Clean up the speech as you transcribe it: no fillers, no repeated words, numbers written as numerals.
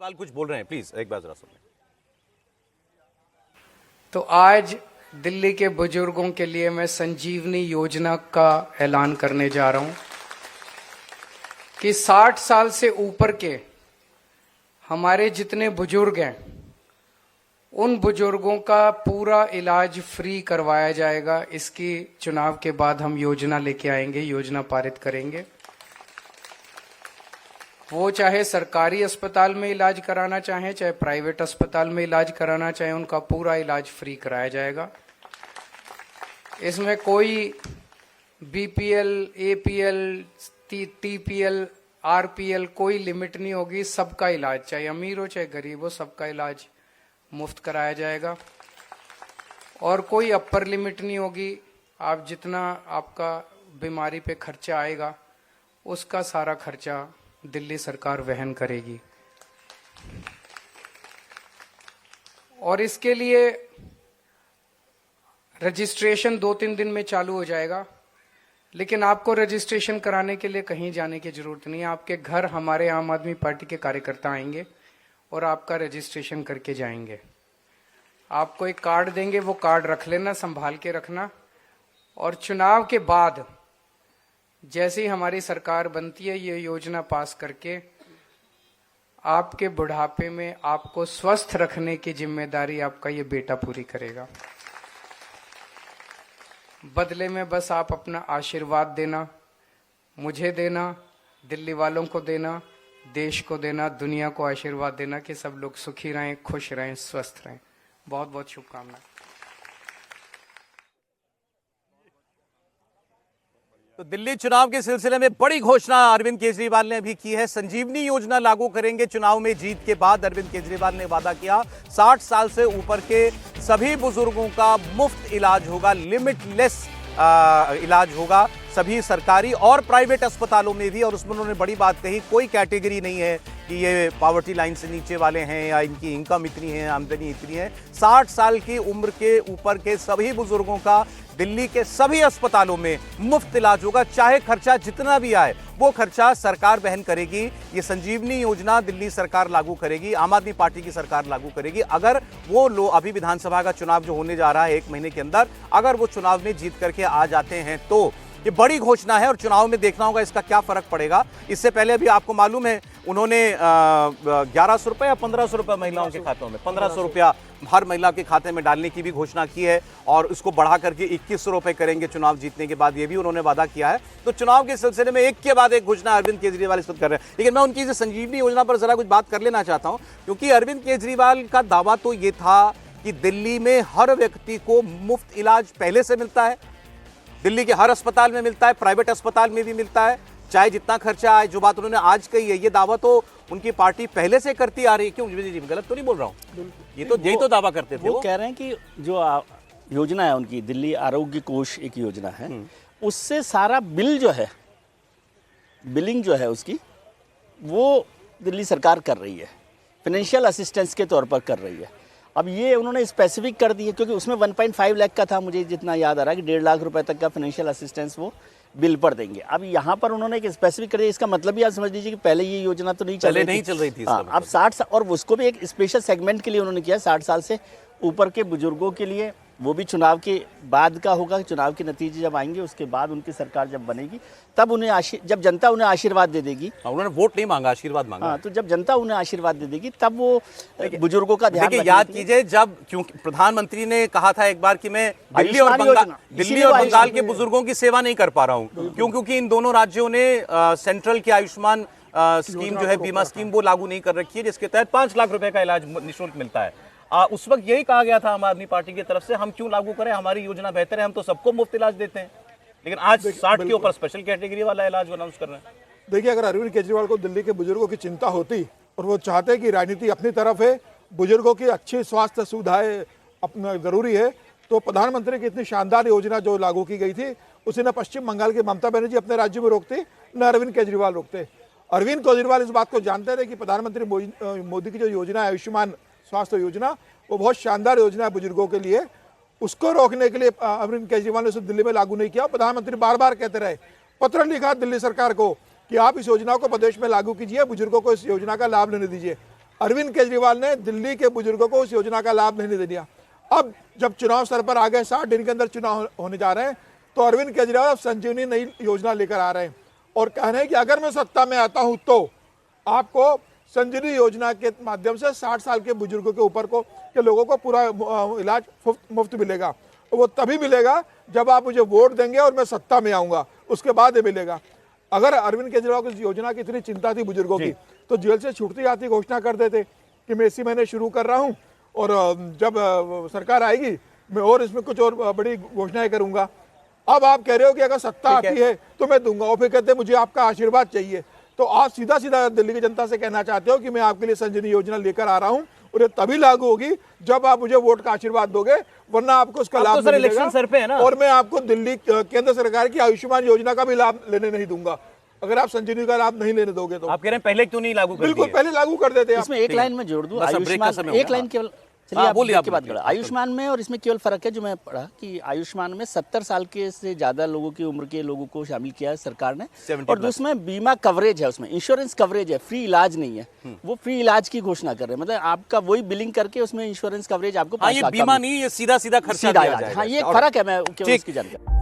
केजरीवाल कुछ बोल रहे हैं, प्लीज एक बार जरा सुनिए। तो आज दिल्ली के बुजुर्गों के लिए मैं संजीवनी योजना का ऐलान करने जा रहा हूं कि 60 साल से ऊपर के हमारे जितने बुजुर्ग हैं उन बुजुर्गों का पूरा इलाज फ्री करवाया जाएगा। इसकी चुनाव के बाद हम योजना लेके आएंगे, योजना पारित करेंगे। वो चाहे सरकारी अस्पताल में इलाज कराना चाहें, चाहे प्राइवेट अस्पताल में इलाज कराना चाहें, उनका पूरा इलाज फ्री कराया जाएगा। इसमें कोई बीपीएल, एपीएल, टीपीएल, आरपीएल कोई लिमिट नहीं होगी। सबका इलाज, चाहे अमीर हो चाहे गरीब हो, सबका इलाज मुफ्त कराया जाएगा। और कोई अपर लिमिट नहीं होगी। आप जितना आपका बीमारी पे खर्चा आएगा उसका सारा खर्चा दिल्ली सरकार वहन करेगी। और इसके लिए रजिस्ट्रेशन 2-3 दिन में चालू हो जाएगा। लेकिन आपको रजिस्ट्रेशन कराने के लिए कहीं जाने की जरूरत नहीं है। आपके घर हमारे आम आदमी पार्टी के कार्यकर्ता आएंगे और आपका रजिस्ट्रेशन करके जाएंगे। आपको एक कार्ड देंगे, वो कार्ड रख लेना, संभाल के रखना। और चुनाव के बाद जैसे ही हमारी सरकार बनती है, ये योजना पास करके आपके बुढ़ापे में आपको स्वस्थ रखने की जिम्मेदारी आपका ये बेटा पूरी करेगा। बदले में बस आप अपना आशीर्वाद देना, मुझे देना, दिल्ली वालों को देना, देश को देना, दुनिया को आशीर्वाद देना कि सब लोग सुखी रहें, खुश रहें, स्वस्थ रहें। बहुत बहुत शुभकामनाएं। तो दिल्ली चुनाव के सिलसिले में बड़ी घोषणा अरविंद केजरीवाल ने अभी की है। संजीवनी योजना लागू करेंगे चुनाव में जीत के बाद। अरविंद केजरीवाल ने वादा किया 60 साल से ऊपर के सभी बुजुर्गों का मुफ्त इलाज होगा, लिमिटलेस इलाज होगा सभी सरकारी और प्राइवेट अस्पतालों में भी। और उसमें उन्होंने बड़ी बात कही, कोई कैटेगरी नहीं है कि ये पॉवर्टी लाइन से नीचे वाले हैं या इनकी इनकम इतनी है, आमदनी इतनी है। 60 साल की उम्र के ऊपर के सभी बुजुर्गों का दिल्ली के सभी अस्पतालों में मुफ्त इलाज होगा। चाहे खर्चा जितना भी आए वो खर्चा सरकार वहन करेगी। ये संजीवनी योजना दिल्ली सरकार लागू करेगी, आम आदमी पार्टी की सरकार लागू करेगी। अगर वो लोग अभी विधानसभा का चुनाव जो होने जा रहा है 1 महीने के अंदर, अगर वो चुनाव में जीत करके आ जाते हैं तो ये बड़ी घोषणा है। और चुनाव में देखना होगा इसका क्या फर्क पड़ेगा। इससे पहले भी आपको मालूम है उन्होंने 1100 रुपये या 1500 रुपये महिलाओं के खातों में, 1500 रुपया हर महिला के खाते में डालने की भी घोषणा की है। और इसको बढ़ा करके 2100 रुपये करेंगे चुनाव जीतने के बाद, ये भी उन्होंने वादा किया है। तो चुनाव के सिलसिले में एक के बाद एक घोषणा अरविंद केजरीवाल इस वक्त कर रहे हैं। लेकिन मैं उनकी संजीवनी योजना पर जरा कुछ बात कर लेना चाहता हूं, क्योंकि अरविंद केजरीवाल का दावा तो ये था कि दिल्ली में हर व्यक्ति को मुफ्त इलाज पहले से मिलता है, दिल्ली के हर अस्पताल में मिलता है, प्राइवेट अस्पताल में भी मिलता है, चाहे जितना खर्चा आए। जो बात उन्होंने आज कही है, ये दावा तो उनकी पार्टी पहले से करती आ रही है। क्यों जी, गलत तो नहीं बोल रहा हूँ? यही तो दावा करते थे। वो कह रहे हैं कि जो योजना है उनकी, दिल्ली आरोग्य कोष एक योजना है, उससे सारा बिल जो है, बिलिंग जो है उसकी, वो दिल्ली सरकार कर रही है, फाइनेंशियल असिस्टेंस के तौर पर कर रही है। अब ये उन्होंने स्पेसिफिक कर दी है, क्योंकि उसमें 1.5 लाख का था, मुझे जितना याद आ रहा है कि 1.5 लाख रुपए तक का फाइनेंशियल असिस्टेंस वो बिल पर देंगे। अब यहाँ पर उन्होंने एक स्पेसिफिक कर दिया। इसका मतलब भी आप समझ लीजिए कि पहले ये योजना तो नहीं चल रही थी। अब 60 और उसको भी एक स्पेशल सेगमेंट के लिए उन्होंने किया, 60 साल से ऊपर के बुजुर्गों के लिए। वो भी चुनाव के बाद का होगा। चुनाव के नतीजे जब आएंगे उसके बाद उनकी सरकार जब बनेगी तब उन्हें जब जनता उन्हें आशीर्वाद दे देगी। उन्होंने वोट नहीं मांगा, आशीर्वाद मांगा। हाँ, तो जब जनता उन्हें आशीर्वाद दे देगी तब वो बुजुर्गों का ध्यान रखेंगे। याद कीजिए जब, क्योंकि प्रधानमंत्री ने कहा था एक बार कि मैं दिल्ली और बंगाल के बुजुर्गों की सेवा नहीं कर पा रहा हूँ, क्योंकि इन दोनों राज्यों ने सेंट्रल की आयुष्मान स्कीम जो है, बीमा स्कीम, वो लागू नहीं कर रखी है, जिसके तहत 5 लाख रुपए का इलाज निःशुल्क मिलता है। उस वक्त यही कहा गया था आम आदमी पार्टी की तरफ से, हम क्यों लागू करें, हमारी योजना बेहतर है, हम तो सबको मुफ्त इलाज देते हैं। लेकिन आज 60 के ऊपर स्पेशल कैटेगरी वाला इलाज अनाउंस कर रहे हैं। देखिए, अगर अरविंद केजरीवाल को दिल्ली के बुजुर्गों की चिंता होती और वो चाहते कि राजनीति अपनी तरफ है, बुजुर्गों की अच्छी स्वास्थ्य सुविधाएं अपना जरूरी है, तो प्रधानमंत्री की इतनी शानदार योजना जो लागू की गई थी उसे न पश्चिम बंगाल की ममता बनर्जी अपने राज्य में रोकते, न अरविंद केजरीवाल रोकते। अरविंद केजरीवाल इस बात को जानते रहे कि प्रधानमंत्री मोदी की जो योजना है, आयुष्मान स्वास्थ्य योजना, वो बहुत शानदार योजना है बुजुर्गों के लिए। उसको रोकने के लिए अरविंद केजरीवाल ने उसे दिल्ली में लागू नहीं किया। प्रधानमंत्री बार बार कहते रहे, पत्र लिखा दिल्ली सरकार को कि आप इस योजना को प्रदेश में लागू कीजिए, बुजुर्गों को इस योजना का लाभ लेने दीजिए। अरविंद केजरीवाल ने दिल्ली के बुजुर्गों को उस योजना का लाभ नहीं दे दिया। अब जब चुनाव सर पर आ गए, 60 दिन के अंदर चुनाव होने जा रहे हैं, तो अरविंद केजरीवाल अब संजीवनी नई योजना लेकर आ रहे हैं और कह रहे हैं कि अगर मैं सत्ता में आता हूं तो आपको संजीवनी योजना के माध्यम से 60 साल के बुजुर्गों के ऊपर के लोगों को पूरा इलाज मुफ्त मिलेगा। वो तभी मिलेगा जब आप मुझे वोट देंगे और मैं सत्ता में आऊंगा, उसके बाद ये मिलेगा। अगर अरविंद केजरीवाल को इस योजना की इतनी चिंता थी बुजुर्गों की, तो जेल से छूटती आती घोषणा कर देते कि मैं इसी महीने शुरू कर रहा हूं और जब सरकार आएगी मैं और इसमें कुछ और बड़ी घोषणाएं करूंगा। अब आप कह रहे हो कि अगर सत्ता आती है तो मैं दूंगा, और फिर कहते हैं मुझे आपका आशीर्वाद चाहिए। तो आप सीधा सीधा दिल्ली की जनता से कहना चाहते हो कि मैं आपके लिए संजीवनी योजना लेकर आ रहा हूं और ये तभी लागू होगी जब आप मुझे वोट का आशीर्वाद दोगे, वरना आपको उसका लाभ नहीं मिलेगा। सर पे है ना? और मैं आपको दिल्ली केंद्र सरकार की आयुष्मान योजना का भी लाभ लेने नहीं दूंगा अगर आप संजीवनी का लाभ नहीं लेने दोगे तो। आप कह रहे हैं पहले क्यों नहीं लागू कर बिल्कुल दिए? पहले लागू कर देते हैं। इसमें एक लाइन में जोड़ दूं, बस अब ब्रेक का आयुष्मान समय एक होगा। लाइन केवल, चलिए हाँ, आप बोलिए, ब्रेक के आप बाद बोलिए। करें। आयुष्मान में और इसमें केवल फर्क है जो मैं पढ़ा कि आयुष्मान में 70 साल के से ज्यादा लोगों की उम्र के लोगों को शामिल किया है सरकार ने, 70 और प्लस। उसमें बीमा कवरेज है, उसमें इंश्योरेंस कवरेज है, फ्री इलाज नहीं है। वो फ्री इलाज की घोषणा कर रहे हैं, मतलब आपका वही बिलिंग करके उसमें इंश्योरेंस कवरेज आपको हाँ, 5 ये लाख का बीमा नहीं, ये सीधा सीधा खर्चा सीधा दिया इलाज। जाएगा। हाँ, ये एक और- फर्क है, मैं केवल ठीक। उसकी जानकारी।